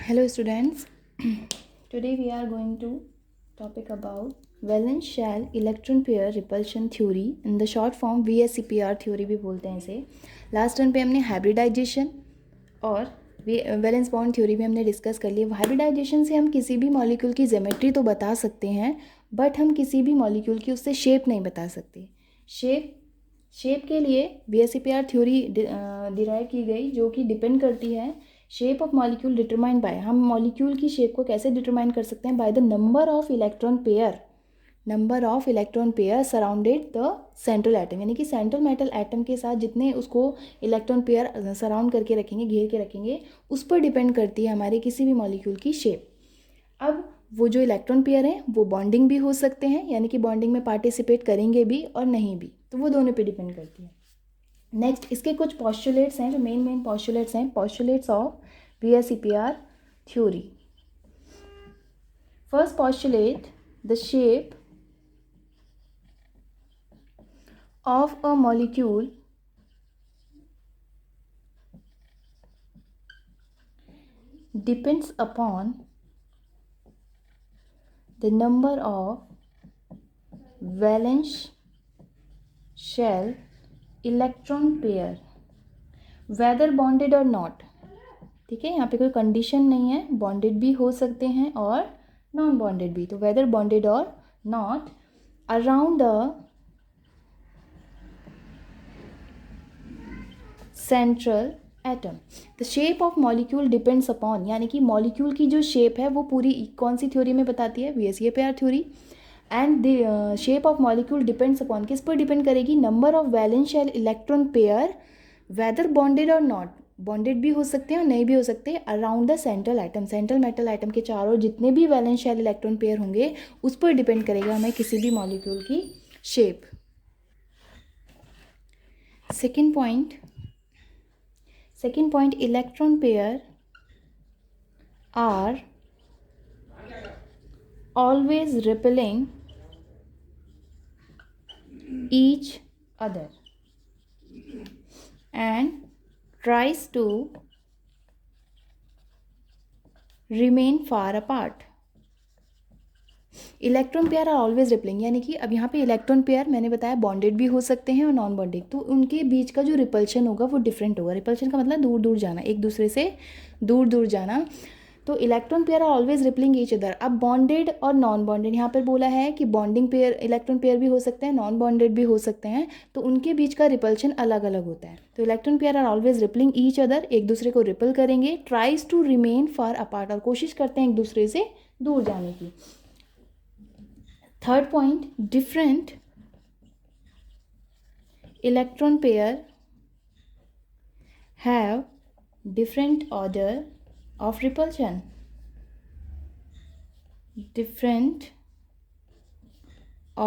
Hello students, today we are going to topic about valence shell electron pair repulsion theory in the short form VSEPR theory भी बोलते हैं इसे। Last turn पे हमने hybridisation और valence bond theory भी हमने डिस्कस कर लिया। हाइब्रिडाइजेशन से हम किसी भी मॉलिक्यूल की ज्योमेट्री तो बता सकते हैं, बट हम किसी भी मॉलिक्यूल की उससे शेप नहीं बता सकते। शेप के लिए VSEPR थ्योरी डिराइव की गई, जो कि डिपेंड करती है shape of molecule determined by, हम मॉलिक्यूल की शेप को कैसे डिटरमाइन कर सकते हैं, by the number of electron pair surrounded the central atom, यानी कि सेंट्रल मेटल एटम के साथ जितने उसको इलेक्ट्रॉन पेयर सराउंड करके रखेंगे, घेर के रखेंगे, उस पर डिपेंड करती है हमारे किसी भी मॉलिक्यूल की शेप। अब वो जो इलेक्ट्रॉन पेयर हैं वो बॉन्डिंग भी हो सकते हैं, यानी कि बॉन्डिंग में पार्टिसिपेट करेंगे भी और नहीं भी, तो वो दोनों पे डिपेंड करती है। नेक्स्ट इसके कुछ पॉस्टुलेट्स हैं, जो मेन पॉस्टुलेट्स हैं, postulates of VSEPR theory. First postulate, the shape of a molecule depends upon the number of valence shell electron pair whether bonded or not। ठीक है, यहाँ पे कोई कंडीशन नहीं है, बॉन्डेड भी हो सकते हैं और नॉन बॉन्डेड भी, तो whether bonded or not around the central atom. The shape of molecule depends upon, यानी कि मॉलिक्यूल की जो शेप है वो पूरी कौन सी थ्योरी में बताती है, VSEPR theory. And the shape of molecule depends upon, किस पर डिपेंड करेगी, number of valence shell electron pair whether bonded और नॉट, बॉन्डेड भी हो सकते हैं और नहीं भी हो सकते, around the central atom, central metal atom के चारों जितने भी वैलेंस शेल इलेक्ट्रॉन पेयर होंगे उस पर डिपेंड करेगा हमें किसी भी मॉलिक्यूल की shape. Second point, electron pair are always repelling each other and tries to remain far apart। Electron pair are always repelling, यानी कि अब यहाँ पे इलेक्ट्रॉन पेयर मैंने बताया बॉन्डेड भी हो सकते हैं और नॉन बॉन्डेड, तो उनके बीच का जो रिपल्शन होगा वो डिफरेंट होगा। रिपल्शन का मतलब दूर दूर जाना, एक दूसरे से दूर दूर जाना। तो electron pair are always repelling each other. अब बॉन्डेड और नॉन बॉन्डेड, यहाँ पर बोला है कि बॉन्डिंग पेयर इलेक्ट्रॉन पेयर भी हो सकते हैं, नॉन बॉन्डेड भी हो सकते हैं, तो उनके बीच का रिपल्शन अलग अलग होता है। तो electron pair are always repelling each other, एक दूसरे को रिपल करेंगे, tries to remain far apart, और कोशिश करते हैं एक दूसरे से दूर जाने की। Third point, different electron pair have different order of repulsion. Different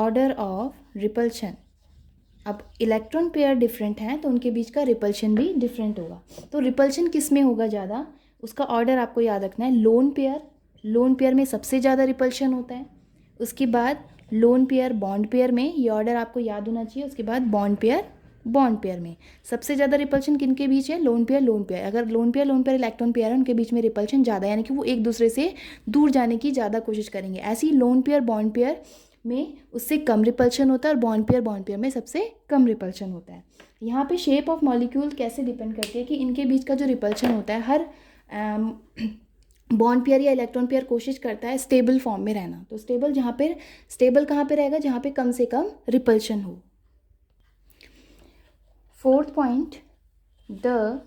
order of repulsion। अब इलेक्ट्रॉन पेयर डिफरेंट हैं तो उनके बीच का रिपल्शन भी डिफरेंट होगा। तो रिपल्शन किस में होगा ज़्यादा, उसका ऑर्डर आपको याद रखना है। लोन पेयर में सबसे ज़्यादा रिपल्शन होता है, उसके बाद लोन पेयर बॉन्ड पेयर में, ये ऑर्डर आपको याद होना चाहिए। उसके बाद बॉन्ड पेयर में सबसे ज़्यादा रिपल्शन किन के बीच है, लोन पेयर। अगर लोन पेयर इलेक्ट्रॉन पेयर है, उनके बीच में रिपल्शन ज़्यादा, यानी कि वो एक दूसरे से दूर जाने की ज़्यादा कोशिश करेंगे। ऐसे ही लोन पेयर बॉन्ड पेयर में उससे कम रिपल्शन होता है और बॉन्ड पेयर में सबसे कम रिपल्शन होता है। यहाँ पे शेप ऑफ मॉलिक्यूल कैसे डिपेंड करती है कि इनके बीच का जो रिपल्शन होता है, हर बॉन्ड पेयर या इलेक्ट्रॉन पेयर कोशिश करता है स्टेबल फॉर्म में रहना। तो स्टेबल कहाँ पे रहेगा, जहाँ पे कम से कम रिपल्शन हो। Fourth point, the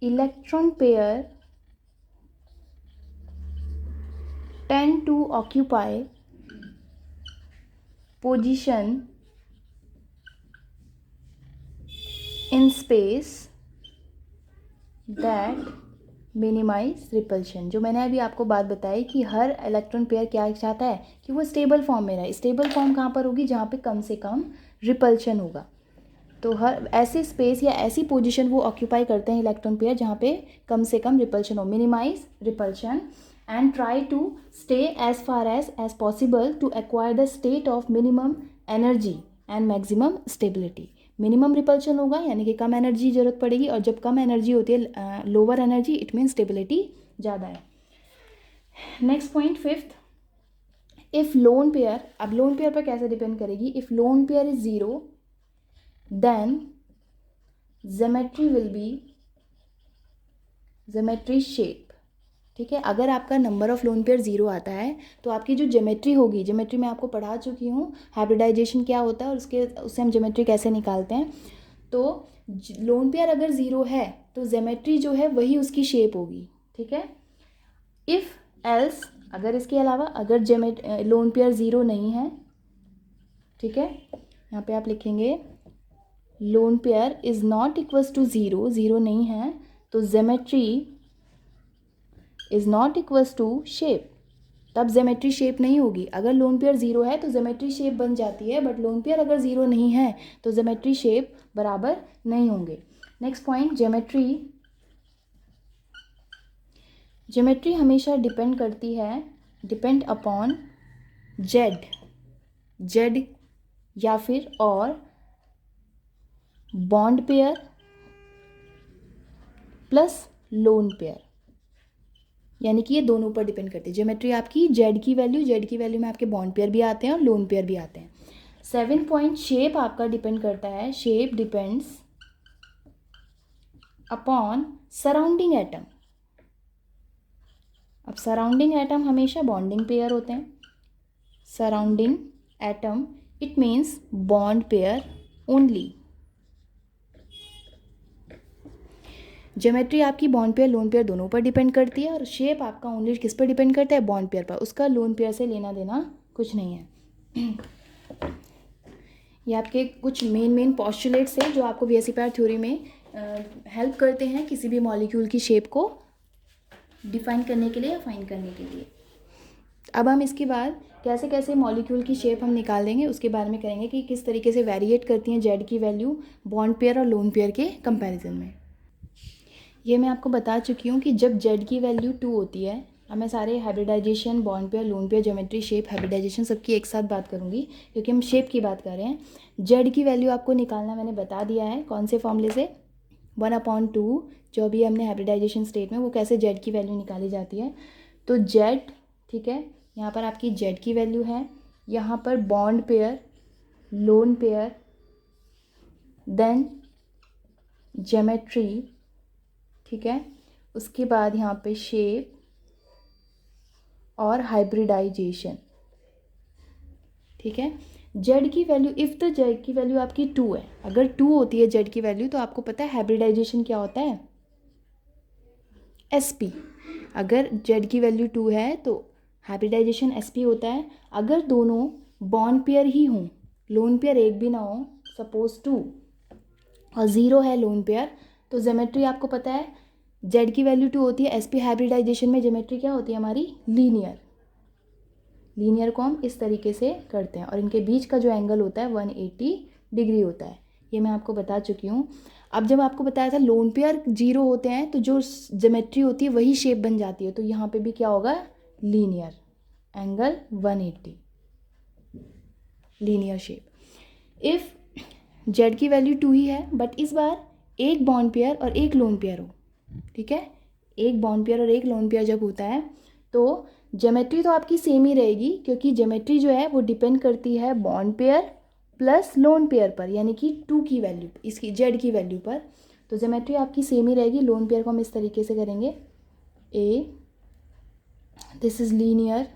electron pair tend to occupy position in space that minimize repulsion। जो मैंने अभी आपको बात बताई कि हर इलेक्ट्रॉन पेयर क्या चाहता है कि वो स्टेबल फॉर्म में रहे। स्टेबल फॉर्म कहाँ पर होगी, जहाँ पे कम से कम रिपल्शन होगा। तो हर ऐसी स्पेस या ऐसी पोजीशन वो ऑक्यूपाई करते हैं इलेक्ट्रॉन पेयर जहाँ पे कम से कम रिपल्शन हो, minimise repulsion, and try to stay as far as possible to acquire the state of minimum energy and maximum stability. Minimum repulsion होगा यानी कि कम एनर्जी जरूरत पड़ेगी, और जब कम एनर्जी होती है lower energy, it mean stability ज़्यादा है। Next point fifth, if lone pair, अब लोन पेयर पर कैसे डिपेंड करेगी, if lone pair is zero then geometry will be geometry shape. ठीक है, अगर आपका number of lone pair zero आता है तो आपकी जो ज्योमेट्री होगी, ज्योमेट्री मैं आपको पढ़ा चुकी हूँ, हाइब्रिडाइजेशन क्या होता है और उससे हम ज्योमेट्री कैसे निकालते हैं। तो लोन पेयर अगर ज़ीरो है तो ज्योमेट्री जो है वही उसकी शेप होगी। ठीक है, इफ़ एल्स, अगर इसके अलावा अगर लोन पेयर ज़ीरो नहीं है, ठीक है, यहाँ पे आप लिखेंगे lone pair is not equals to zero, zero नहीं है तो geometry is not equals to shape, तब ज्योमेट्री शेप नहीं होगी। अगर लोन पेयर ज़ीरो है तो ज्योमेट्री शेप बन जाती है, बट लोन पेयर अगर ज़ीरो नहीं है तो ज्योमेट्री शेप बराबर नहीं होंगे। नेक्स्ट पॉइंट, ज्योमेट्री हमेशा डिपेंड करती है, डिपेंड अपॉन जेड या फिर और bond pair plus lone pair, यानी कि ये दोनों पर डिपेंड करती है ज्योमेट्री आपकी। जेड की वैल्यू में आपके बॉन्ड पेयर भी आते हैं और लोन पेयर भी आते हैं। 7 पॉइंट, शेप आपका डिपेंड करता है, shape depends upon surrounding atom. अब सराउंडिंग एटम हमेशा बॉन्डिंग पेयर होते हैं, surrounding atom it means bond pair only. Geometry आपकी बॉन्ड पेयर लोन पेयर दोनों पर डिपेंड करती है और शेप आपका ओनली किस पर डिपेंड करता है, बॉन्ड पेयर पर, उसका लोन पेयर से लेना देना कुछ नहीं है। ये आपके कुछ मेन पॉस्टुलेट्स हैं जो आपको वीएससी पेयर थ्योरी में हेल्प करते हैं किसी भी मॉलिक्यूल की शेप को डिफाइन करने के लिए या फाइंड करने के लिए। अब हम इसके बाद कैसे कैसे मॉलिक्यूल की शेप हम निकाल देंगे उसके बारे में करेंगे कि किस तरीके से वेरिएट करती हैं जेड की वैल्यू बॉन्ड पेयर और लोन पेयर के कंपैरिजन में। ये मैं आपको बता चुकी हूँ कि जब जेड की वैल्यू 2 होती है, अब मैं सारे hybridisation, bond pair, lone pair, geometry, shape, hybridisation सबकी एक साथ बात करूँगी क्योंकि हम शेप की बात कर रहे हैं। जेड की वैल्यू आपको निकालना मैंने बता दिया है, कौन से फॉर्मूले से, 1/2 जो भी हमने हाइब्रिडाइजेशन स्टेट में, वो कैसे जेड की वैल्यू निकाली जाती है। तो जेड, ठीक है, यहाँ पर आपकी जेड की वैल्यू है, यहाँ पर bond pair, lone pair, then geometry, ठीक है, उसके बाद यहाँ पे शेप और हाइब्रिडाइजेशन। ठीक है, जेड की वैल्यू, इफ़ द जेड की वैल्यू आपकी 2 है, अगर 2 होती है जेड की वैल्यू तो आपको पता है हाइब्रिडाइजेशन क्या होता है, SP। अगर जेड की वैल्यू 2 है तो हाइब्रिडाइजेशन SP होता है। अगर दोनों बॉन्ड पेयर ही हों, लोन पेयर एक भी ना हो, सपोज 2 और 0 है लोन पेयर, तो ज्योमेट्री आपको पता है जेड की वैल्यू 2 होती है, SP हाइब्रिडाइजेशन में ज्योमेट्री क्या होती है हमारी, लीनियर को हम इस तरीके से करते हैं और इनके बीच का जो एंगल होता है 180 डिग्री होता है, ये मैं आपको बता चुकी हूँ। अब जब आपको बताया था लोन पेयर 0 होते हैं तो जो ज्योमेट्री होती है वही शेप बन जाती है, तो यहाँ पे भी क्या होगा, linear, angle 180, linear shape. If Z की वैल्यू 2 ही है बट इस बार एक बॉन्ड पेयर और एक लोन पेयर हो, ठीक है, एक बॉन्ड पेयर और एक लोन पेयर जब होता है तो ज्योमेट्री तो आपकी सेम ही रहेगी क्योंकि ज्योमेट्री जो है वो डिपेंड करती है bond pair plus lone pair पर, यानी कि 2 की वैल्यू, इसकी जेड की वैल्यू पर, तो ज्योमेट्री आपकी सेम ही रहेगी। लोन पेयर को हम इस तरीके से करेंगे, दिस इज़ लीनियर।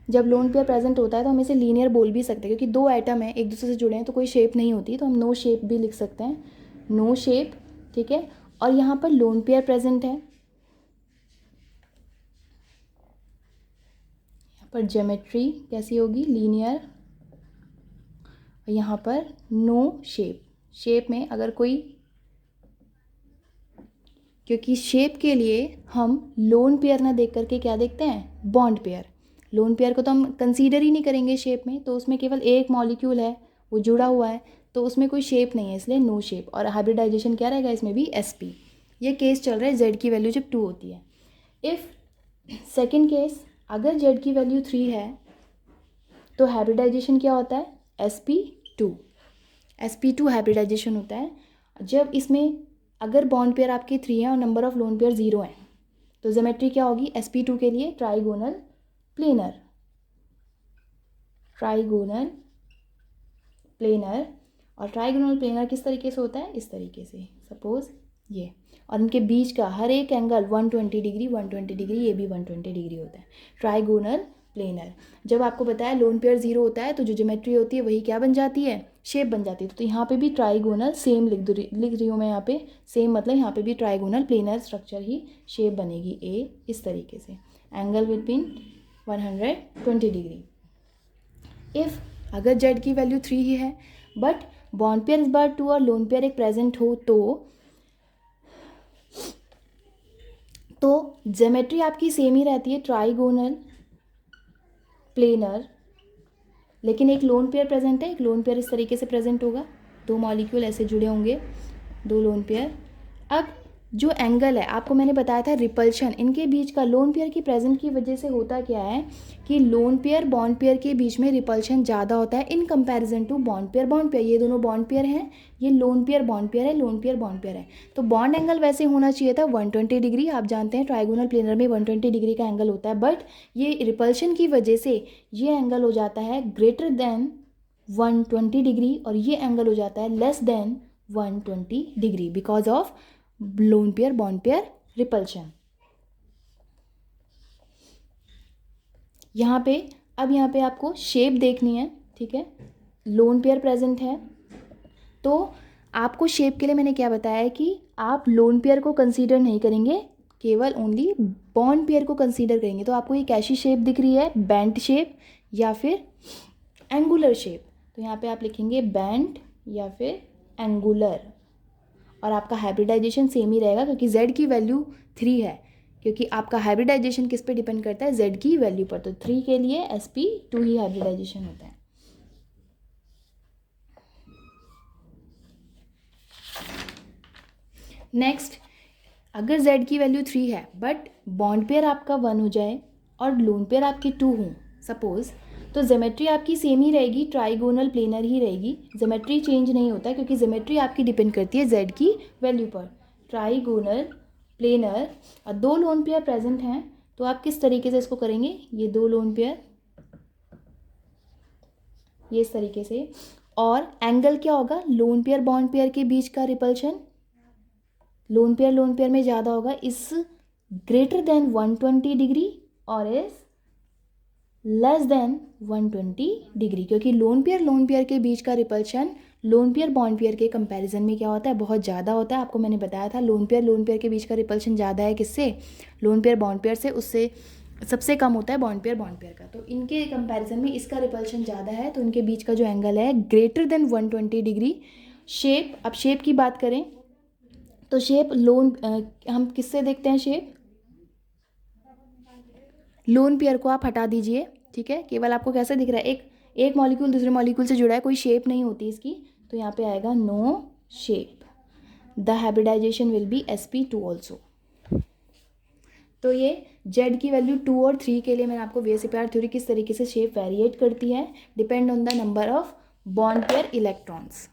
जब लोन पेयर प्रेजेंट होता है तो हम इसे लीनियर बोल भी सकते हैं क्योंकि 2 एटम है एक दूसरे से जुड़े हैं तो कोई शेप नहीं होती, तो हम नो शेप भी लिख सकते हैं, नो शेप, ठीक है। और यहाँ पर लोन पेयर प्रेजेंट है, यहाँ पर ज्योमेट्री कैसी होगी, लीनियर, और यहाँ पर नो शेप, शेप में अगर कोई, क्योंकि शेप के लिए हम लोन पेयर ना देख करके क्या देखते हैं, बॉन्ड पेयर। लोन पेयर को तो हम कंसीडर ही नहीं करेंगे शेप में, तो उसमें केवल एक मॉलिक्यूल है वो जुड़ा हुआ है तो उसमें कोई शेप नहीं है, इसलिए नो शेप। और हाइब्रिडाइजेशन क्या रहेगा इसमें भी, SP। ये केस चल रहा है जेड की वैल्यू जब 2 होती है। इफ़ सेकेंड केस, अगर जेड की वैल्यू 3 है तो हाइब्रिडाइजेशन क्या होता है, SP2 हाइब्रिडाइजेशन होता है। जब इसमें अगर बॉन्ड पेयर आपके 3 हैं और नंबर ऑफ लोन पेयर 0 हैं तो ज्योमेट्री क्या होगी, sp2 के लिए ट्राइगोनल प्लेनर, ट्राइगोनल प्लेनर। और ट्राइगोनल प्लेनर किस तरीके से होता है, इस तरीके से, सपोज ये, और इनके बीच का हर एक एंगल 120 डिग्री 120 डिग्री, ये भी 120 डिग्री होता है, ट्राइगोनल प्लेनर। जब आपको बताया लोन पेयर 0 होता है तो जो ज्योमेट्री होती है वही क्या बन जाती है, शेप बन जाती है। तो यहाँ पे भी ट्राइगोनल सेम लिख रही हूँ मैं यहाँ पे, सेम मतलब यहाँ पे भी ट्राइगोनल प्लेनर स्ट्रक्चर ही शेप बनेगी ए, इस तरीके से, एंगल बिटवीन 120 डिग्री। इफ़ अगर जेड की वैल्यू 3 ही है बट बॉन्ड पेयर इस बार 2 और लोन पेयर एक प्रेजेंट हो तो ज्योमेट्री आपकी सेम ही रहती है, ट्राइगोनल प्लेनर, लेकिन एक लोन पेयर प्रेजेंट है, एक लोन पेयर इस तरीके से प्रेजेंट होगा, 2 मॉलिक्यूल ऐसे जुड़े होंगे, 2 लोन पेयर। अब जो एंगल है आपको मैंने बताया था रिपल्शन, इनके बीच का लोन पेयर की प्रेजेंट की वजह से होता क्या है कि लोन पेयर बॉन्ड पेयर के बीच में रिपल्शन ज़्यादा होता है in comparison to bond pair bond pair. ये दोनों बॉन्ड पेयर हैं, ये लोन पेयर बॉन्ड पेयर है, लोन पेयर बॉन्ड पेयर है। तो बॉन्ड एंगल वैसे होना चाहिए था 120 डिग्री, आप जानते हैं ट्राइगोनल प्लेनर में 120 डिग्री का एंगल होता है, बट ये रिपल्शन की वजह से ये एंगल हो जाता है ग्रेटर देन 120 डिग्री और ये एंगल हो जाता है less than 120 degree because of lone pair bond pair repulsion. यहाँ पे अब यहाँ पे आपको शेप देखनी है, ठीक है, लोन पेयर प्रेजेंट है तो आपको शेप के लिए मैंने क्या बताया है कि आप लोन पेयर को कंसीडर नहीं करेंगे, केवल ओनली बॉन्ड पेयर को कंसीडर करेंगे। तो आपको ये कैसी शेप दिख रही है, बेंट शेप या फिर एंगुलर शेप, तो यहाँ पे आप लिखेंगे बेंट या फिर एंगुलर। और आपका हाइब्रिडाइजेशन सेम ही रहेगा क्योंकि z की वैल्यू 3 है, क्योंकि आपका हाइब्रिडाइजेशन किस पे डिपेंड करता है, z की वैल्यू पर। तो 3 के लिए sp2 ही हाइब्रिडाइजेशन होता है। नेक्स्ट, अगर z की वैल्यू 3 है बट बॉन्ड पेयर आपका 1 हो जाए और लोन पेयर आपकी 2 हों सपोज, तो ज्योमेट्री आपकी सेम ही रहेगी, ट्राइगोनल प्लेनर ही रहेगी, ज्योमेट्री चेंज नहीं होता क्योंकि ज्योमेट्री आपकी डिपेंड करती है z की वैल्यू पर। ट्राइगोनल प्लेनर और 2 लोन पेयर प्रेजेंट हैं तो आप किस तरीके से इसको करेंगे, ये 2 लोन पेयर ये इस तरीके से, और एंगल क्या होगा, लोन पेयर बॉन्ड पेयर के बीच का रिपल्शन लोन पेयर में ज़्यादा होगा, इस ग्रेटर देन 120 डिग्री और इस लेस देन 120 डिग्री, क्योंकि लोन पेयर के बीच का repulsion loan pair bond pair के कंपैरिजन में क्या होता है, बहुत ज़्यादा होता है। आपको मैंने बताया था लोन पेयर के बीच का रिपल्शन ज़्यादा है किससे, लोन पेयर बॉन्ड पेयर से, उससे सबसे कम होता है बॉन्ड पेयर का। तो इनके कंपैरिजन में इसका रिपल्शन ज़्यादा है तो इनके बीच का जो एंगल है ग्रेटर देन 120 डिग्री। शेप, अब शेप की बात करें तो शेप हम किससे देखते हैं शेप, लोन पेयर को आप हटा दीजिए, ठीक है, केवल आपको कैसे दिख रहा है, एक मॉलिक्यूल दूसरे मॉलिक्यूल से जुड़ा है, कोई शेप नहीं होती इसकी, तो यहाँ पे आएगा no shape. The hybridisation will be sp2 also. तो ये z की वैल्यू 2 और 3 के लिए मैंने आपको VSEPR थ्योरी किस तरीके से शेप वेरिएट करती है, depend on the number of bond pair electrons.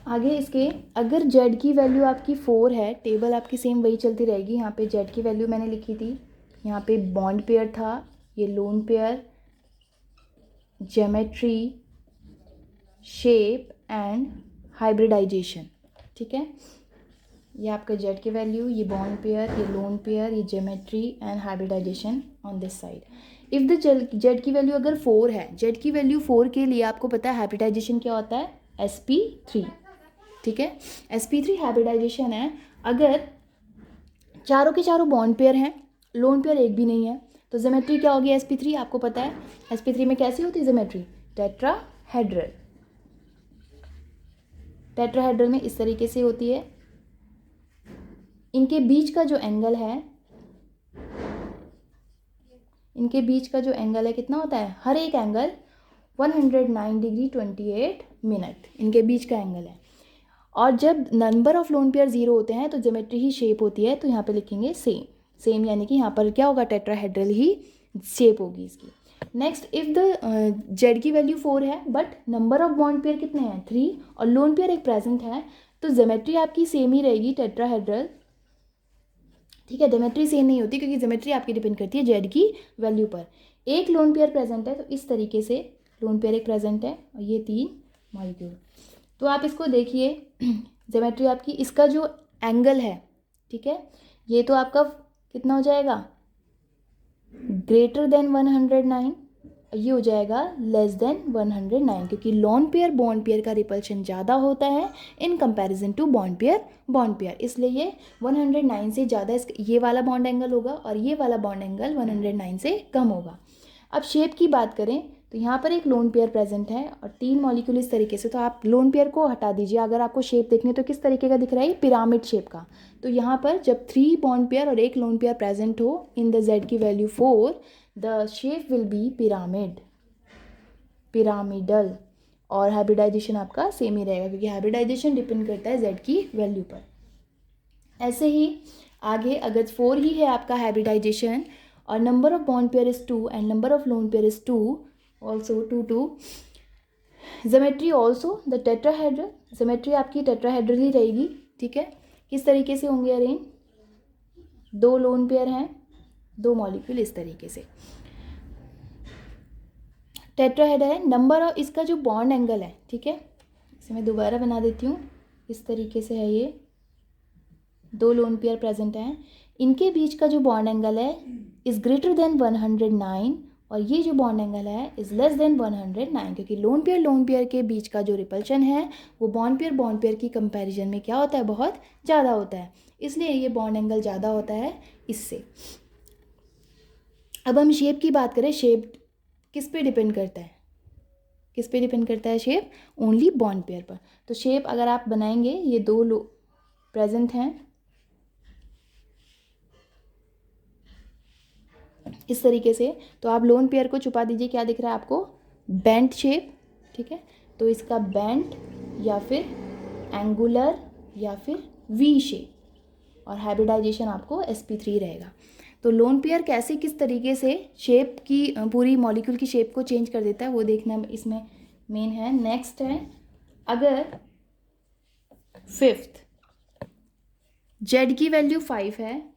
आगे इसके अगर z की वैल्यू आपकी 4 है, टेबल आपकी सेम वही चलती रहेगी। यहाँ पे z की वैल्यू मैंने लिखी थी, यहाँ पे बॉन्ड पेयर था, ये lone pair, geometry, shape and hybridisation, ठीक है, ये आपका z की वैल्यू, ये बॉन्ड पेयर, ये लोन पेयर, ये geometry and hybridisation on this side. If the z की वैल्यू अगर 4 है, z की वैल्यू 4 के लिए आपको पता है हाइब्रिडाइजेशन क्या होता है, sp3, ठीक है, sp3 हाइब्रिडाइजेशन है। अगर चारों के चारों बॉन्ड पेयर हैं, लोन पेयर एक भी नहीं है, तो ज्योमेट्री क्या होगी sp3, आपको पता है sp3 में कैसी होती है ज्योमेट्री, टेट्राहेड्रल। टेट्राहेड्रल में इस तरीके से होती है। इनके बीच का जो एंगल है, इनके बीच का जो एंगल है कितना होता है, हर एक एंगल 109 डिग्री 28 मिनट इनके बीच का एंगल है। और जब नंबर ऑफ लोन पेयर 0 होते हैं तो ज्योमेट्री ही शेप होती है, तो यहाँ पे लिखेंगे सेम यानी कि यहाँ पर क्या होगा, टेट्राहेड्रल ही शेप होगी इसकी। नेक्स्ट, इफ़ द z की वैल्यू 4 है but number of bond pair कितने हैं, 3 और लोन पेयर एक प्रेजेंट है, तो ज्योमेट्री आपकी सेम ही रहेगी टेट्राहेड्रल, ठीक है। ज्योमेट्री सेम नहीं होती क्योंकि ज्योमेट्री आपकी डिपेंड करती है जेड की वैल्यू पर। एक लोन पेयर प्रेजेंट है तो इस तरीके से लोन पेयर एक प्रेजेंट है और ये 3 मॉलिक्यूल। तो आप इसको देखिए ज्योमेट्री आपकी, इसका जो एंगल है, ठीक है, ये तो आपका कितना हो जाएगा, ग्रेटर देन 109, ये हो जाएगा लेस देन 109, क्योंकि लोन पेयर बॉन्ड पेयर का रिपल्शन ज़्यादा होता है in comparison to bond pair, इसलिए ये 109 से ज़्यादा ये वाला बॉन्ड एंगल होगा और ये वाला बॉन्ड एंगल 109 से कम होगा। अब शेप की बात करें तो यहाँ पर एक लोन पेयर प्रेजेंट है और 3 मॉलिक्यूल इस तरीके से, तो आप लोन पेयर को हटा दीजिए। अगर आपको शेप देखने तो किस तरीके का दिख रहा है, पिरामिड शेप का। तो यहाँ पर जब 3 बॉन्ड पेयर और एक लोन पेयर प्रेजेंट हो इन द जेड की value 4, the shape will be pyramidal, और हाइब्रिडाइजेशन आपका सेम ही रहेगा क्योंकि हाइब्रिडाइजेशन डिपेंड करता है जेड की वैल्यू पर। ऐसे ही आगे अगर 4 ही है आपका हाइब्रिडाइजेशन और number of bond pair is 2 and number of lone pair is 2, also 2 geometry also the tetrahedral, geometry आपकी टेट्राहेड्रल ही रहेगी, ठीक है। किस तरीके से होंगे अरेंज, 2 लोन पेयर हैं, 2 मॉलिक्यूल इस तरीके से टेट्राहेड्रल है। नंबर ऑफ इसका जो बॉन्ड एंगल है, ठीक है, इसे मैं दोबारा बना देती हूँ, इस तरीके से है ये 2 लोन पेयर प्रेजेंट हैं, इनके बीच का जो बॉन्ड एंगल है इज़ ग्रेटर देन 109 और ये जो बॉन्ड एंगल है इज़ लेस देन 109, क्योंकि लोन पेयर के बीच का जो रिपल्शन है वो बॉन्ड पेयर की कंपैरिजन में क्या होता है, बहुत ज़्यादा होता है, इसलिए ये बॉन्ड एंगल ज़्यादा होता है इससे। अब हम शेप की बात करें, शेप किस पे डिपेंड करता है, किस पे डिपेंड करता है शेप, ओनली बॉन्ड पेयर पर। तो शेप अगर आप बनाएंगे, ये 2 प्रेजेंट हैं इस तरीके से, तो आप लोन पेयर को छुपा दीजिए, क्या दिख रहा है आपको, बेंट शेप, ठीक है। तो इसका बेंट या फिर एंगुलर या फिर वी शेप, और हाइब्रिडाइजेशन आपको sp3 रहेगा। तो लोन पेयर कैसे किस तरीके से शेप की पूरी मॉलिक्यूल की शेप को चेंज कर देता है वो देखना इसमें मेन है। नेक्स्ट है, अगर 5th जेड की वैल्यू 5 है,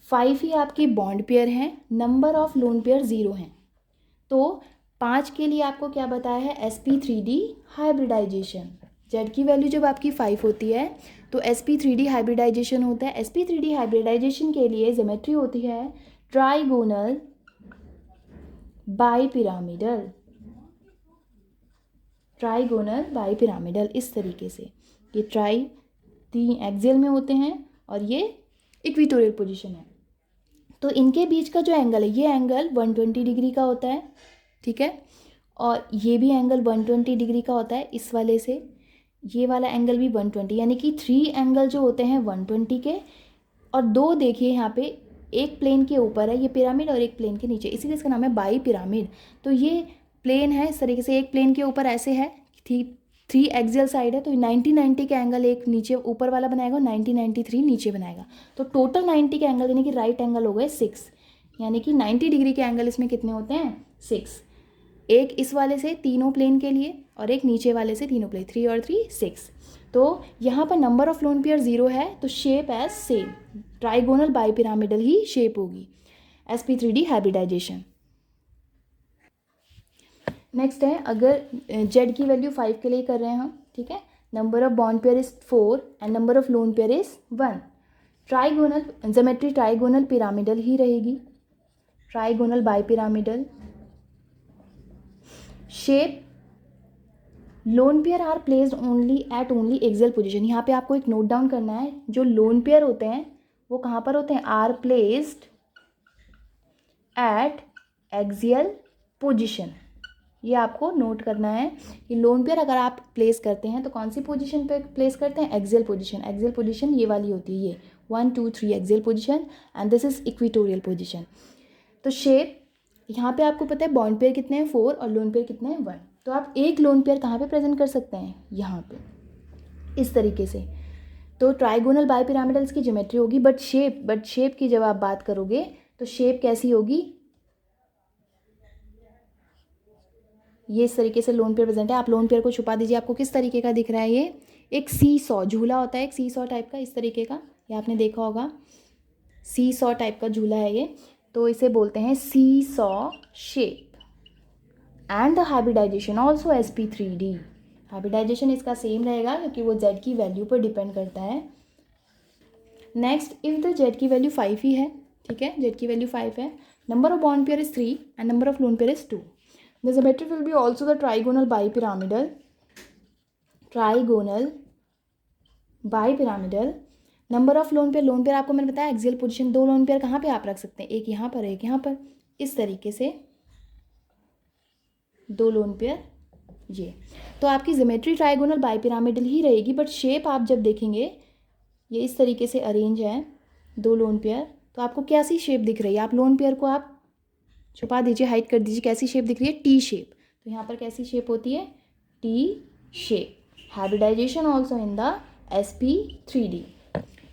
5 ही आपकी बॉन्ड पेयर है, नंबर ऑफ लोन पेयर 0 हैं, तो 5 के लिए आपको क्या बताया है, sp3d हाइब्रिडाइजेशन। जेड की वैल्यू जब आपकी 5 होती है तो sp3d हाइब्रिडाइजेशन होता है। sp3d हाइब्रिडाइजेशन के लिए ज्योमेट्री होती है ट्राइगोनल बाईपिरामिडल, इस तरीके से। ये ट्राई 3 एक्सियल में होते हैं और ये इक्वेटोरियल पोजीशन है। तो इनके बीच का जो एंगल है, ये एंगल 120 डिग्री का होता है, ठीक है, और ये भी एंगल 120 डिग्री का होता है इस वाले से, ये वाला एंगल भी 120, यानी कि 3 एंगल जो होते हैं 120 के, और 2 देखिए यहाँ पे एक प्लेन के ऊपर है ये पिरामिड और एक प्लेन के नीचे, इसीलिए इसका नाम है बाई पिरामिड। तो ये प्लेन है इस तरीके से, एक प्लेन के ऊपर ऐसे है, 3 एक्सियल साइड है, तो 90 के एंगल एक नीचे ऊपर वाला बनाएगा और 93 नीचे बनाएगा, तो टोटल 90 के एंगल यानी कि राइट एंगल हो गए 6, यानी कि 90 डिग्री के एंगल इसमें कितने होते हैं, 6। एक इस वाले से तीनों प्लेन के लिए और एक नीचे वाले से तीनों प्लेन, 3 और 3 6। तो यहाँ पर नंबर ऑफ लोन पेयर 0 है, तो shape as same, trigonal bipyramidal ही शेप होगी, sp3d हाइब्रिडाइजेशन। नेक्स्ट है, अगर जेड की वैल्यू 5 के लिए कर रहे हैं हम, ठीक है, number of bond pair is 4 and number of lone pair is 1, trigonal geometry trigonal pyramidal ही रहेगी, trigonal bipyramidal. Shape lone pair are placed only axial position. यहाँ पे आपको एक नोट डाउन करना है, जो लोन पेयर होते हैं वो कहाँ पर होते हैं, are placed at axial position. ये आपको नोट करना है कि लोन पेयर अगर आप प्लेस करते हैं तो कौन सी पोजीशन पे प्लेस करते हैं, एक्सियल पोजीशन। एक्सियल पोजीशन ये वाली होती है, ये 1 2 3 axial position and this is equatorial position. तो शेप यहाँ पे आपको पता है बॉन्ड पेयर कितने हैं 4 और लोन पेयर कितने हैं 1, तो आप एक लोन पेयर कहाँ पे प्रेजेंट कर सकते हैं, यहाँ पे इस तरीके से। तो ट्राइगोनल बाईपिरामिडल्स की ज्योमेट्री होगी, बट शेप की जब आप बात करोगे तो शेप कैसी होगी, ये इस तरीके से लोन पेयर प्रेजेंट है। आप लोन पेयर को छुपा दीजिए, आपको किस तरीके का दिख रहा है, ये एक सी सॉ झूला होता है, एक सी सॉ टाइप का इस तरीके का, ये आपने देखा होगा, सी सॉ टाइप का झूला है ये, तो इसे बोलते हैं seesaw shape. And the hybridization also sp3d, hybridization इसका सेम रहेगा क्योंकि वो z की वैल्यू पर डिपेंड करता है। नेक्स्ट, इफ़ द z की वैल्यू 5 ही है, ठीक है, z की वैल्यू 5 है, number of bond pair is 3 and number of lone pair is 2, the geometry will be also the trigonal bipyramidal, trigonal bipyramidal. Number of lone pair आपको मैंने बताया एक्सियल पोजीशन, 2 लोन पेयर कहाँ पे आप रख सकते हैं, एक यहाँ पर एक यहाँ पर, इस तरीके से 2 लोन पेयर ये। तो आपकी ज्योमेट्री ट्राइगोनल बाईपिरामिडल ही रहेगी, बट शेप आप जब देखेंगे ये इस तरीके से अरेंज है 2 लोन पेयर, तो आपको कैसी शेप दिख रही है, आप लोन पेयर को आप छुपा दीजिए, हाइड कर दीजिए, कैसी शेप दिख रही है, टी शेप। तो यहाँ पर कैसी शेप होती है, T shape. Hybridisation also in the sp3d।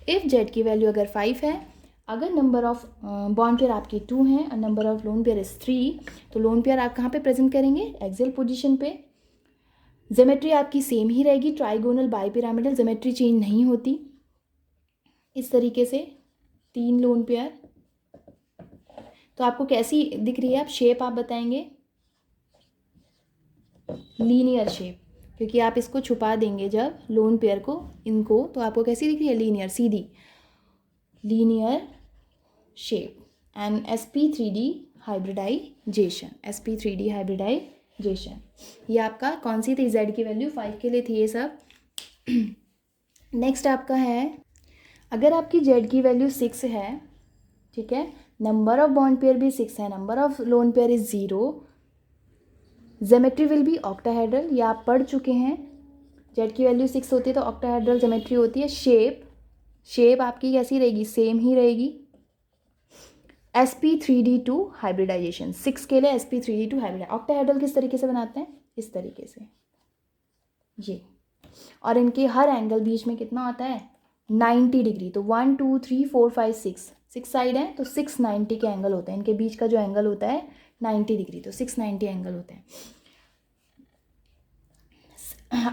If z की वैल्यू अगर 5 है, अगर नंबर ऑफ बॉन्ड पेयर आपके 2 हैं और number of lone pair is 3, तो लोन पेयर आप कहाँ पे प्रेजेंट करेंगे, एक्सियल पोजीशन पे। ज्योमेट्री आपकी सेम ही रहेगी, ट्राइगोनल बाईपिरामिडल, ज्योमेट्री चेंज नहीं होती। इस तरीके से 3 लोन पेयर, तो आपको कैसी दिख रही है, आप शेप आप बताएंगे, लीनियर शेप, क्योंकि आप इसको छुपा देंगे जब लोन पेयर को, इनको, तो आपको कैसी दिख रही है, लीनियर, सीधी, linear shape. And sp3d hybridisation, sp3d hybridisation, ये आपका कौन सी थी, z की वैल्यू 5 के लिए थी ये सब। नेक्स्ट आपका है, अगर आपकी z की वैल्यू 6 है, ठीक है, नंबर ऑफ बॉन्ड पेयर भी 6 है, number of lone pair is 0, geometry will be octahedral, ये आप पढ़ चुके हैं, z की वैल्यू 6 होती है तो ऑक्टाहेड्रल ज्योमेट्री होती है। शेप आपकी कैसी रहेगी, सेम ही रहेगी। sp3d2 हाइब्रिडाइजेशन, 6 के लिए sp3d2 हाइब्रिड। ऑक्टाहेड्रल किस तरीके से बनाते हैं, इस तरीके से ये, और इनके हर एंगल बीच में कितना होता है, 90 डिग्री। तो 1 2 3 4 5 6 साइड है, तो 690 के एंगल होते हैं, इनके बीच का जो एंगल होता है 90 डिग्री, तो 690 एंगल होते हैं।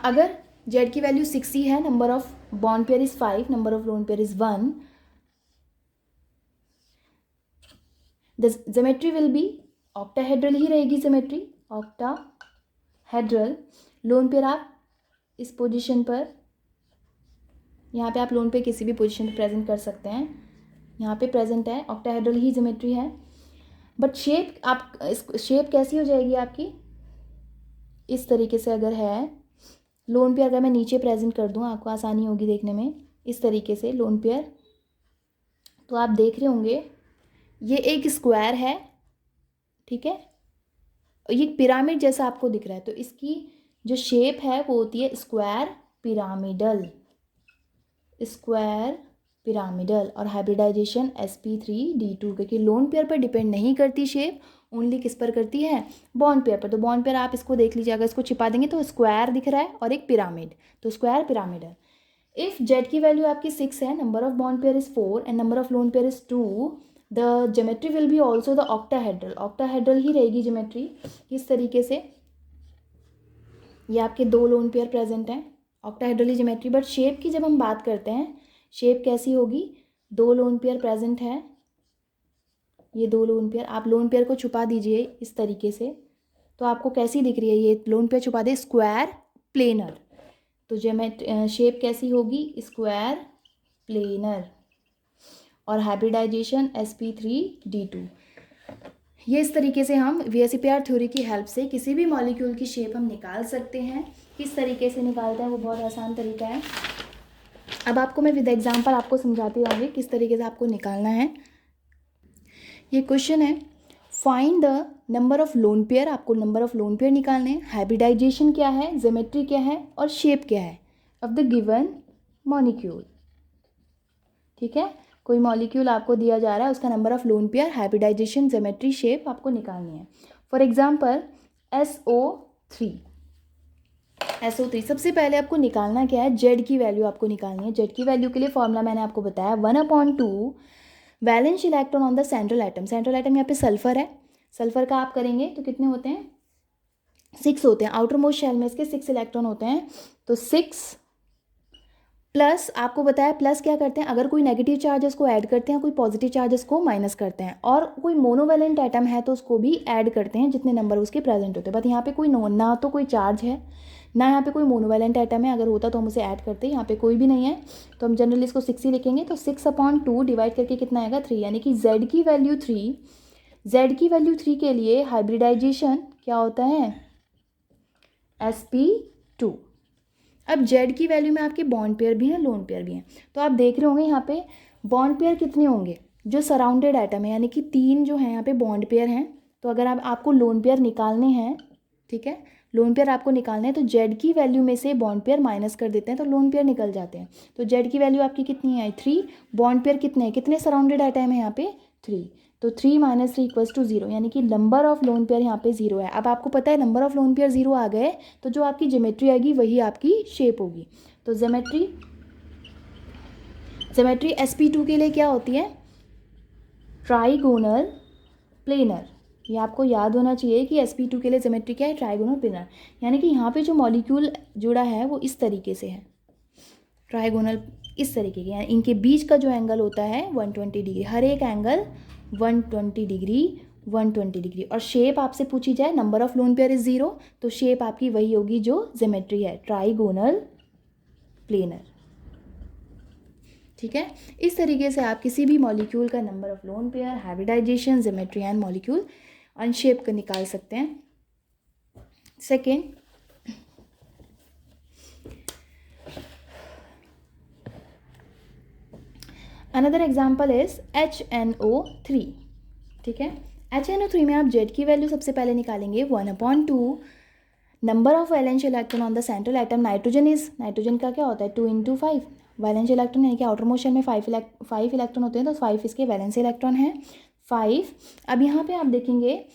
अगर z की वैल्यू 6 ही है, number of bond pair is 5, number of lone pair is 1, the geometry will be octahedral ही रहेगी, ज्योमेट्री ऑक्टाहेड्रल। लोन पेयर आप इस पोजीशन पर, यहाँ पे आप लोन पे किसी भी पोजीशन पे प्रेजेंट कर सकते हैं, यहाँ पे प्रेजेंट है, ऑक्टाहेड्रल ही ज्योमेट्री है। बट शेप, आप शेप कैसी हो जाएगी आपकी, इस तरीके से अगर है लोन पेयर, अगर मैं नीचे प्रेजेंट कर दूँ आपको आसानी होगी देखने में, इस तरीके से लोन पेयर, तो आप देख रहे होंगे ये एक स्क्वायर है, ठीक है, ये पिरामिड जैसा आपको दिख रहा है, तो इसकी जो शेप है वो होती है स्क्वायर पिरामिडल, स्क्वायर पिरामिडल। और हाइब्रिडाइजेशन sp3d2, क्योंकि लोन पेयर पर डिपेंड नहीं करती शेप, ओनली किस पर करती है, बॉन्ड पेयर पर। तो बॉन्ड पेयर आप इसको देख लीजिए, अगर इसको छिपा देंगे तो स्क्वायर दिख रहा है और एक पिरामिड, तो स्क्वायर पिरामिडल। इफ़ z की वैल्यू आपकी 6 है, number of bond pair is 4 and number of lone pair is 2, the geometry will be also the octahedral, octahedral ही रहेगी ज्योमेट्री। किस तरीके से, ये आपके 2 लोन पेयर प्रेजेंट हैं, ऑक्टाहेड्रल ही ज्योमेट्री। बट शेप की जब हम बात करते हैं, शेप कैसी होगी, 2 लोन पेयर प्रेजेंट है, ये 2 लोन पेयर, आप लोन पेयर को छुपा दीजिए इस तरीके से, तो आपको कैसी दिख रही है, ये लोन पेयर छुपा दे, स्क्वायर प्लेनर, तो शेप कैसी होगी, स्क्वायर प्लेनर। और हाइब्रिडाइजेशन sp3d2, ये इस तरीके से हम VSEPR थ्योरी की हेल्प से किसी भी मॉलिक्यूल की शेप हम निकाल सकते हैं। किस तरीके से निकालते हैं वो बहुत आसान तरीका है। अब आपको मैं विद एग्जांपल आपको समझाती रहूँगी किस तरीके से आपको निकालना है। ये क्वेश्चन है, find the number of lone pair, आपको नंबर ऑफ लोन पेयर निकालने हैं, हाइब्रिडाइजेशन क्या है, ज्योमेट्री क्या है और शेप क्या है ऑफ द गिवन मॉलिक्यूल। ठीक है, कोई मॉलिक्यूल आपको दिया जा रहा है, उसका number of lone pair, hybridisation, geometry, shape आपको निकालनी है। फॉर एग्जांपल SO3, सबसे पहले आपको निकालना क्या है, Z की वैल्यू आपको निकालनी है। Z की वैल्यू के लिए फॉर्मूला मैंने आपको बताया 1/2 valence electron on the central atom. Central atom यहाँ पे सल्फर है, सल्फर का आप करेंगे तो कितने होते हैं, 6 होते हैं। आउटर मोस्ट शेल में इसके 6 इलेक्ट्रॉन होते हैं, तो 6 प्लस आपको बताया, प्लस क्या करते हैं, अगर कोई नेगेटिव चार्जेस को ऐड करते हैं, कोई पॉजिटिव चार्जेस को माइनस करते हैं, और कोई मोनोवैलेंट एटम है तो उसको भी ऐड करते हैं जितने नंबर उसके प्रेजेंट होते हैं। बट यहाँ पे कोई ना तो कोई चार्ज है, ना यहाँ पे कोई मोनोवैलेंट एटम है, अगर होता तो हम उसे ऐड करते, यहाँ पे कोई भी नहीं है तो हम जनरली इसको 6 ही लिखेंगे। तो 6/2 डिवाइड करके कितना आएगा 3, यानी कि z की वैल्यू 3, z की वैल्यू 3 के लिए हाइब्रिडाइजेशन क्या होता है, sp2। अब z की वैल्यू में आपके बॉन्ड पेयर भी हैं, लोन पेयर भी हैं, तो आप देख रहे होंगे यहाँ पे बॉन्ड पेयर कितने होंगे, जो सराउंडेड एटम है, यानी कि 3 जो हैं यहाँ पे बॉन्ड पेयर हैं। तो अगर आपको लोन पेयर निकालने हैं, ठीक है, लोन पेयर आपको निकालने हैं, तो z की वैल्यू में से बॉन्ड पेयर माइनस कर देते हैं तो लोन पेयर निकल जाते हैं। तो z की वैल्यू आपकी कितनी है 3, बॉन्ड पेयर कितने हैं, कितने सराउंडेड एटम है यहाँ पे 3, तो 3 - 3 = 0, यानी कि नंबर ऑफ लोन पेयर यहाँ पे 0 है। अब आपको पता है नंबर ऑफ लोन पेयर 0 आ गए तो जो आपकी ज्योमेट्री आएगी वही आपकी शेप होगी। तो ज्योमेट्री sp2 के लिए क्या होती है, ट्राइगोनल प्लेनर। ये आपको याद होना चाहिए कि sp2 के लिए ज्योमेट्री क्या है, ट्राइगोनल प्लेनर, यानी कि यहाँ पे जो मॉलिक्यूल जुड़ा है वो इस तरीके से है, ट्राइगोनल इस तरीके के, यानी इनके बीच का जो एंगल होता है 120 डिग्री, हर एक एंगल 120 डिग्री 120 डिग्री। और शेप आपसे पूछी जाए, number of lone pair is 0, तो शेप आपकी वही होगी जो ज्योमेट्री है, ट्राइगोनल प्लेनर। ठीक है, इस तरीके से आप किसी भी मॉलिक्यूल का number of lone pair, hybridisation, geometry and molecule और शेप का निकाल सकते हैं। Second, another example is HNO3। ठीक है, HNO3 में आप Z की वैल्यू सबसे पहले निकालेंगे 1/2 number of valence electron on the central atom. Nitrogen का क्या होता है 2 × 5 वैलेंस इलेक्ट्रॉन, यानी कि आउटर मोशन में 5 इलेक्ट्रॉन होते हैं, तो 5 इसके वैलेंस इलेक्ट्रॉन हैं 5। अब यहाँ पे आप देखेंगे,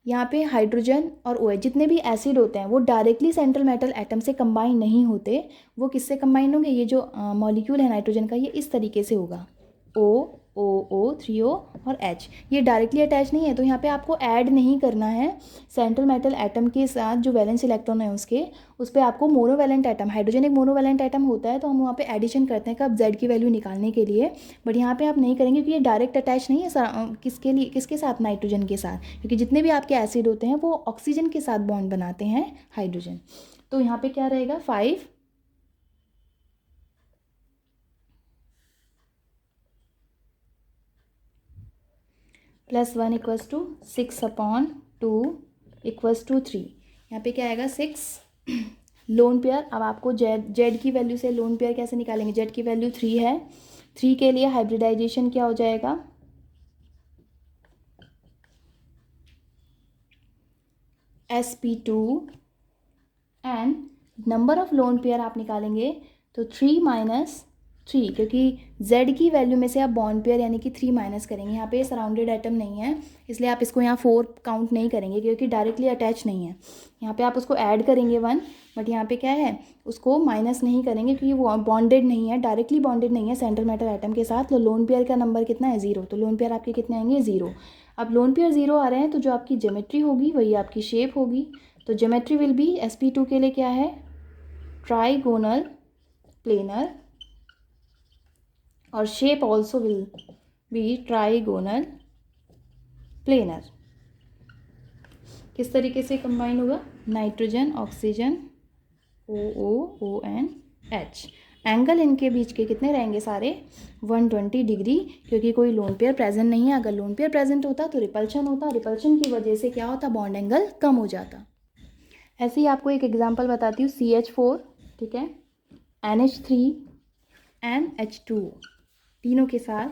यहाँ पे हाइड्रोजन और OH जितने भी एसिड होते हैं वो डायरेक्टली सेंट्रल मेटल एटम से कंबाइन नहीं होते, वो किससे कंबाइन होंगे, ये जो मॉलिक्यूल है नाइट्रोजन का ये इस तरीके से होगा, O 3O और H, ये डायरेक्टली अटैच नहीं है, तो यहाँ पे आपको ऐड नहीं करना है सेंट्रल मेटल एटम के साथ जो वैलेंस इलेक्ट्रॉन है उसके, उस पर आपको मोनोवैलेंट एटम, हाइड्रोजन एक मोनोवैलेंट एटम होता है तो हम वहाँ पे एडिशन करते हैं कब, Z की वैल्यू निकालने के लिए। बट यहाँ पे आप नहीं करेंगे क्योंकि ये डायरेक्ट अटैच नहीं है किसके लिए, किसके साथ, नाइट्रोजन के साथ, क्योंकि जितने भी आपके एसिड होते हैं वो ऑक्सीजन के साथ बॉन्ड बनाते हैं हाइड्रोजन। तो यहाँ पे क्या रहेगा 5 + 1 = 6/2 = 3, यहाँ पे क्या आएगा 6 लोन पेयर। अब आपको जेड की वैल्यू से लोन पेयर कैसे निकालेंगे, जेड की वैल्यू 3 है, 3 के लिए हाइब्रिडाइजेशन क्या हो जाएगा, sp2 and number of lone pair आप निकालेंगे तो 3 - 3, क्योंकि z की वैल्यू में से आप बॉन्ड पेयर यानी कि 3 माइनस करेंगे, यहाँ पे सराउंडेड एटम नहीं है इसलिए आप इसको यहाँ 4 काउंट नहीं करेंगे क्योंकि डायरेक्टली अटैच नहीं है। यहाँ पे आप उसको ऐड करेंगे 1, बट यहाँ पे क्या है उसको माइनस नहीं करेंगे क्योंकि वो बॉन्डेड नहीं है, डायरेक्टली बॉन्डेड नहीं है सेंट्रल मेटल एटम के साथ। तो लोन पेयर का नंबर कितना है 0, तो लोन पेयर आपके कितने आएंगे 0। अब लोन पेयर 0 आ रहे हैं तो जो आपकी ज्योमेट्री होगी वही आपकी शेप होगी। तो ज्योमेट्री विल बी sp2 के लिए क्या है, ट्राइगोनल प्लेनर, और shape also will be trigonal planar. किस तरीके से कंबाइन होगा, नाइट्रोजन ऑक्सीजन OONH, एंगल इनके बीच के कितने रहेंगे सारे 120 डिग्री, क्योंकि कोई लोन पेयर प्रेजेंट नहीं है। अगर लोन पेयर प्रेजेंट होता तो रिपल्शन होता, रिपल्शन की वजह से क्या होता, बॉन्ड एंगल कम हो जाता। ऐसे ही आपको एक एग्जांपल बताती हूँ, CH4, ठीक है, NH3 एंड H2O, तीनों के साथ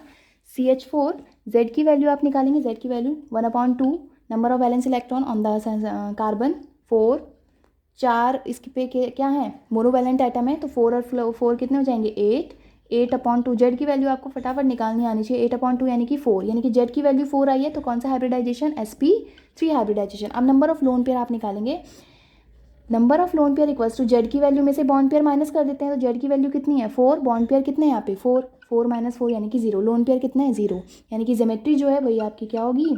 CH4, Z की वैल्यू आप निकालेंगे, Z की value 1/2 number of valence electron on the carbon 4, 4 इसके पे क्या है मोनोवैलेंट एटम है तो 4 और 4 कितने हो जाएंगे 8/2। Z की वैल्यू आपको फटाफट निकालनी आनी चाहिए, 8/2 यानी कि 4, यानी कि Z की वैल्यू 4 आई है तो कौन सा हाइब्रिडाइजेशन, sp3 हाइब्रिडाइजेशन। अब नंबर ऑफ लोन पेयर आप निकालेंगे, number of lone pair equals to Z की वैल्यू में से बॉन्ड पेयर माइनस कर देते हैं, तो जेड की वैल्यू कितनी है 4, बॉन्ड पेयर कितने हैं यहाँ पे 4, 4 - 4 यानी कि 0, लोन पेयर कितना है 0, यानी कि ज्योमेट्री जो है वही आपकी क्या होगी,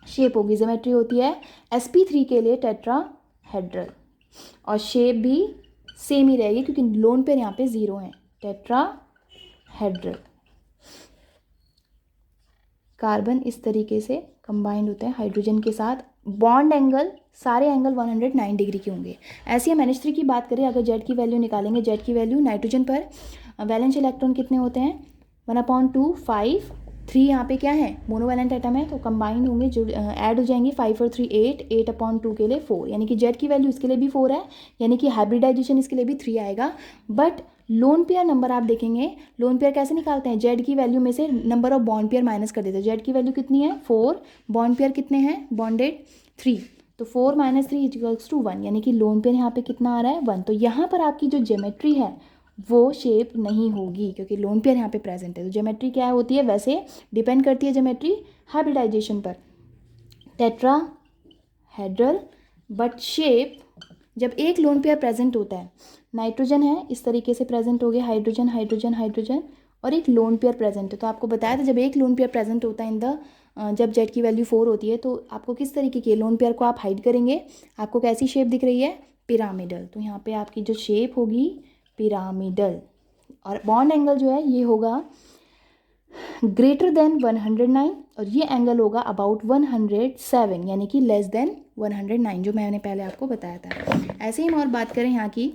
शेप होगी। ज्योमेट्री होती है sp3 के लिए टेट्राहेड्रल, और शेप भी सेम ही रहेगी क्योंकि लोन पेयर यहाँ पे 0 है। टेट्राहेड्रल। कार्बन इस तरीके से कंबाइंड होते हैं हाइड्रोजन के साथ। बॉन्ड एंगल सारे एंगल 109 डिग्री के होंगे। ऐसे हम NH3 की बात करें, अगर जेड की वैल्यू निकालेंगे, जेड की वैल्यू नाइट्रोजन पर वैलेंस इलेक्ट्रॉन कितने होते हैं 1/2 5 3 यहाँ पे क्या है मोनोवैलेंट एटम है, तो कंबाइंड होंगे जो ऐड हो जाएंगे 5 और 3 8 8/2 के लिए 4, यानी कि जेड की वैल्यू इसके लिए भी 4 है, यानी कि हाइब्रिडाइजेशन इसके लिए भी 3 आएगा। बट लोन पेयर नंबर आप देखेंगे, लोन पेयर कैसे निकालते हैं, जेड की वैल्यू में से number of bond pair minus कर देते हैं। जेड की वैल्यू कितनी है 4, बॉन्ड पेयर कितने हैं बॉन्डेड 3, तो 4 - 3 = 1, यानी कि लोन पेयर यहाँ पे कितना आ रहा है 1। तो यहाँ पर आपकी जो ज्योमेट्री है वो शेप नहीं होगी क्योंकि लोन पेयर यहाँ पे प्रेजेंट है। तो ज्योमेट्री क्या होती है, वैसे डिपेंड करती है ज्योमेट्री हाइब्रिडाइजेशन पर, टेट्राहेड्रल। बट शेप जब एक लोन पेयर प्रेजेंट होता है, नाइट्रोजन है इस तरीके से प्रेजेंट हो गया, हाइड्रोजन हाइड्रोजन हाइड्रोजन, और एक लोन पेयर प्रेजेंट है। तो आपको बताया था जब एक लोन पेयर प्रेजेंट होता है इन द जब जेड की वैल्यू 4 होती है तो आपको किस तरीके की लोन पेयर को आप हाइड करेंगे, आपको कैसी शेप दिख रही है पिरामिडल। तो यहाँ पे आपकी जो शेप होगी पिरामिडल, और बॉन्ड एंगल जो है ये होगा ग्रेटर देन 109 और ये एंगल होगा अबाउट 107, यानी कि लेस देन 109, जो मैंने पहले आपको बताया था। ऐसे ही हम और बात करें यहाँ की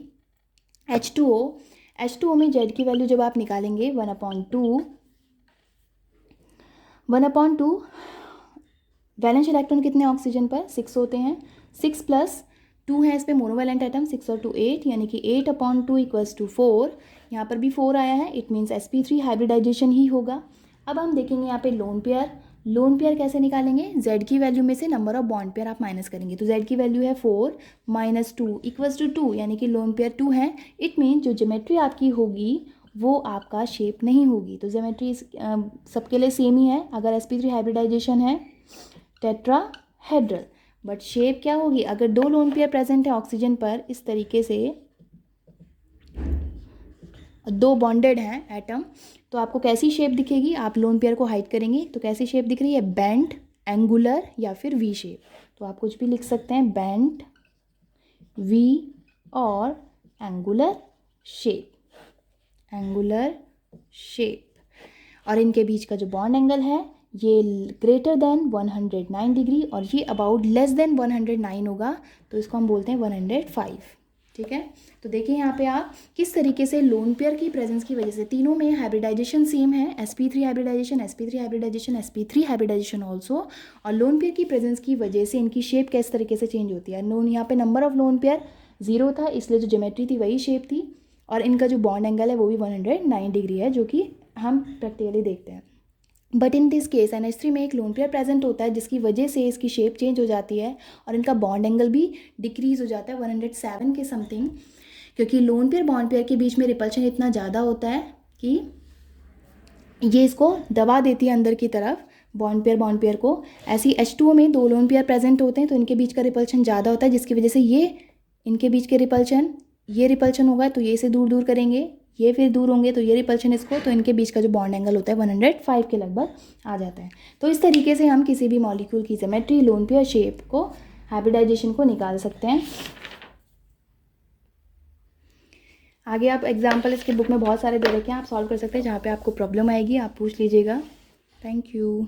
H2O में जेड की वैल्यू जब आप निकालेंगे 1/2 वैलेंस इलेक्ट्रॉन कितने ऑक्सीजन पर 6 होते हैं, 6 + 2 है इस पे मोनोवैलेंट एटम, 6 और 2 8, यानी कि 8/2 = 4। यहाँ पर भी 4 आया है, इट मीन्स sp3 हाइब्रिडाइजेशन ही होगा। अब हम देखेंगे यहाँ पे लोन पेयर कैसे निकालेंगे, z की वैल्यू में से नंबर ऑफ बॉन्ड पेयर आप माइनस करेंगे। तो z की वैल्यू है 4 - 2 = 2, यानी कि लोन पेयर 2 है। इट मीन जो ज्योमेट्री आपकी होगी वो आपका शेप नहीं होगी। तो ज्योमेट्री सबके लिए सेम ही है, अगर sp3 हाइब्रिडाइजेशन है टेट्राहेड्रल, बट शेप क्या होगी, अगर 2 लोन पेयर प्रेजेंट है ऑक्सीजन पर इस तरीके से, 2 बॉन्डेड हैं एटम, तो आपको कैसी शेप दिखेगी, आप लोन पेयर को हाइड करेंगे तो कैसी शेप दिख रही है बेंट, एंगुलर या फिर वी शेप। तो आप कुछ भी लिख सकते हैं बेंट, वी और एंगुलर शेप। और इनके बीच का जो बॉन्ड एंगल है ये ग्रेटर देन 109 डिग्री और ये अबाउट लेस देन 109 होगा, तो इसको हम बोलते हैं 105। ठीक है, तो देखिए यहाँ पे आप किस तरीके से लोन पेयर की प्रेजेंस की वजह से, तीनों में हाइब्रिडाइजेशन सेम है, sp3 hybridisation, sp3 hybridisation, sp3 hybridisation also, और लोन पेयर की प्रेजेंस की वजह से इनकी शेप किस तरीके से चेंज होती है। लोन यहाँ पे नंबर ऑफ लोन पेयर 0 था, इसलिए जो ज्योमेट्री थी वही शेप थी, और इनका जो बॉन्ड एंगल है वो भी 109 डिग्री है, जो कि हम प्रैक्टिकली देखते हैं। But in this case NH3 में एक लोन पेयर प्रेजेंट होता है जिसकी वजह से इसकी शेप चेंज हो जाती है और इनका बॉन्ड एंगल भी डिक्रीज हो जाता है 107 के समथिंग, क्योंकि लोन पेयर बॉन्ड पेयर के बीच में रिपल्शन इतना ज़्यादा होता है कि ये इसको दबा देती है अंदर की तरफ बॉन्ड पेयर को। ऐसी H2O में 2 लोन पेयर प्रेजेंट होते हैं तो इनके बीच का रिपल्शन ज़्यादा होता है, जिसकी वजह से ये इनके बीच के रिपल्शन होगा तो ये इसे दूर करेंगे, ये फिर दूर होंगे तो ये रिपल्शन इसको, तो इनके बीच का जो बॉन्ड एंगल होता है 105 के लगभग आ जाता है। तो इस तरीके से हम किसी भी मॉलिक्यूल की ज्योमेट्री, लोन पेयर, शेप को, हाइब्रिडाइजेशन को निकाल सकते हैं। आगे आप एग्जाम्पल इसके बुक में बहुत सारे दे रखे हैं, आप सॉल्व कर सकते हैं, जहाँ पे आपको प्रॉब्लम आएगी आप पूछ लीजिएगा। Thank you.